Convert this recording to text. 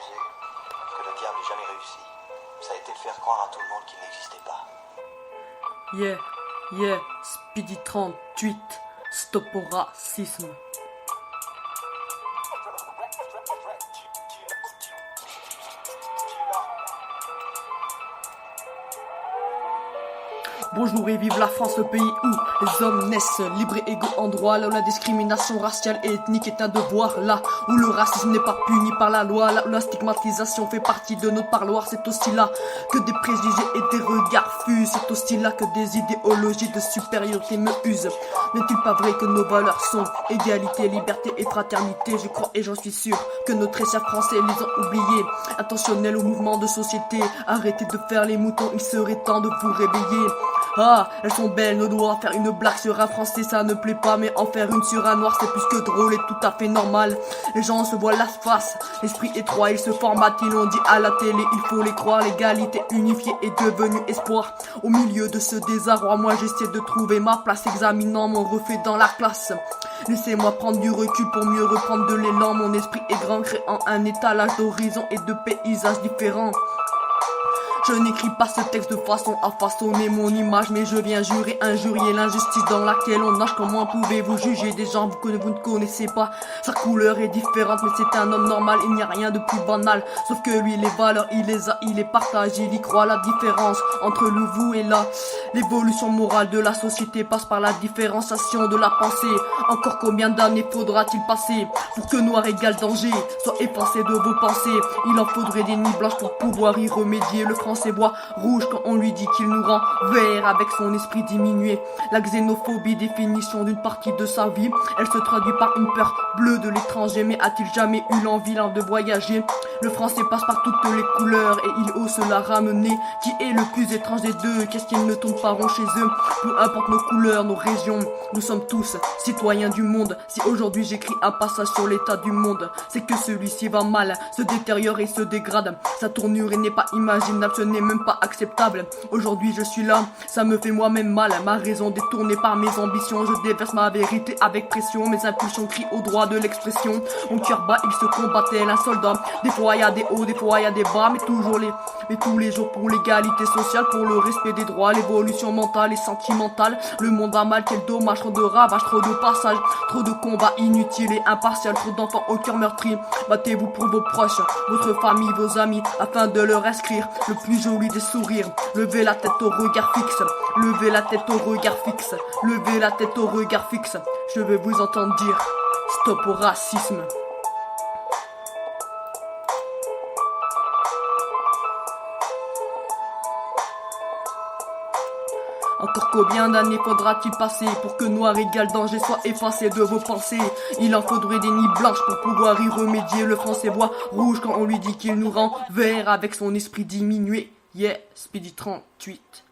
amusé, que le diable n'ait jamais réussi, ça a été de faire croire à tout le monde qu'il n'existait pas. Speedy 38, stop au racisme. Bonjour et vive la France, le pays où les hommes naissent libres et égaux en droit, là où la discrimination raciale et ethnique est un devoir, là où le racisme n'est pas puni par la loi, là où la stigmatisation fait partie de notre parloir. C'est aussi là que des préjugés et des regards fusent, c'est aussi là que des idéologies de supériorité me usent. N'est-il pas vrai que nos valeurs sont égalité, liberté et fraternité? Je crois et j'en suis sûr que nos très chers Français les ont oubliés. Attentionnels au mouvement de société, arrêtez de faire les moutons, il serait temps de vous réveiller. Ah, elles sont belles, nos doigts. Faire une blague sur un français ça ne plaît pas, mais en faire une sur un noir c'est plus que drôle et tout à fait normal. Les gens se voient la face, l'esprit étroit, ils se formatent, ils l'ont dit à la télé, il faut les croire. L'égalité unifiée est devenue espoir. Au milieu de ce désarroi, moi j'essaie de trouver ma place, examinant mon reflet dans la classe. Laissez-moi prendre du recul pour mieux reprendre de l'élan. Mon esprit est grand, créant un étalage d'horizons et de paysages différents. Je n'écris pas ce texte de façon à façonner mon image, mais je viens jurer, injurier l'injustice dans laquelle on nage. Comment pouvez-vous juger des gens que vous ne connaissez pas? Sa couleur est différente, mais c'est un homme normal, il n'y a rien de plus banal. Sauf que lui, les valeurs, il les a, il les partage, il y croit. La différence entre le vous et là, l'évolution morale de la société passe par la différenciation de la pensée. Encore combien d'années faudra-t-il passer pour que noir égale danger soit effacé de vos pensées? Il en faudrait des nuits blanches pour pouvoir y remédier. Le français boit rouge quand on lui dit qu'il nous rend vert avec son esprit diminué. La xénophobie, définition d'une partie de sa vie, elle se traduit par une peur bleue de l'étranger. Mais a-t-il jamais eu l'envie de voyager? Le français passe par toutes les couleurs et il ose la ramener. Qui est le plus étrange des deux? Qu'est-ce qu'ils ne tombent pas rond chez eux? Peu importe nos couleurs, nos régions, nous sommes tous citoyens du monde. Si aujourd'hui j'écris un passage sur l'état du monde, c'est que celui-ci va mal, se détériore et se dégrade. Sa tournure n'est pas imaginable, ce n'est même pas acceptable. Aujourd'hui je suis là, ça me fait moi-même mal. Ma raison détournée par mes ambitions, je déverse ma vérité avec pression. Mes impulsions crient au droit de l'expression. Mon cœur bat, il se combat tel un soldat. Des fois y a des hauts, des fois y a des bas, mais tous les jours pour l'égalité sociale, pour le respect des droits, l'évolution mentale et sentimentale. Le monde a mal, quel dommage, trop de ravages, trop de passages, trop de combats inutiles et impartials, trop d'enfants au cœur meurtri. Battez-vous pour vos proches, votre famille, vos amis, afin de leur inscrire le plus joli des sourires. Levez la tête au regard fixe, levez la tête au regard fixe, levez la tête au regard fixe. Je veux vous entendre dire stop au racisme. Encore combien d'années faudra-t-il passer pour que noir égale danger soit effacé de vos pensées? Il en faudrait des nuits blanches pour pouvoir y remédier. Le français voit rouge quand on lui dit qu'il nous rend vert avec son esprit diminué. Speedy 38.